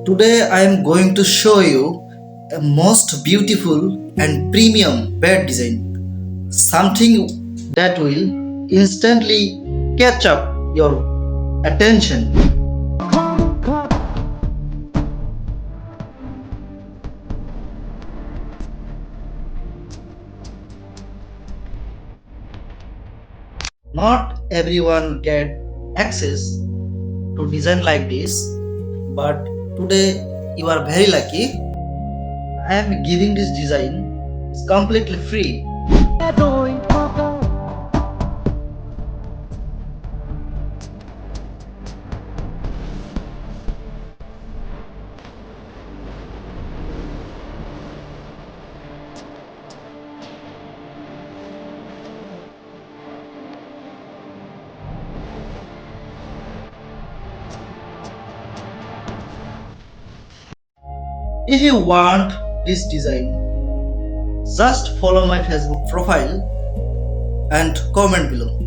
Today I am going to show you a most beautiful and premium bed design. Something that will instantly catch up your attention. Not everyone get access to design like this, but today you are very lucky. I am giving this design is completely free. If you want this design, just follow my Facebook profile and comment below.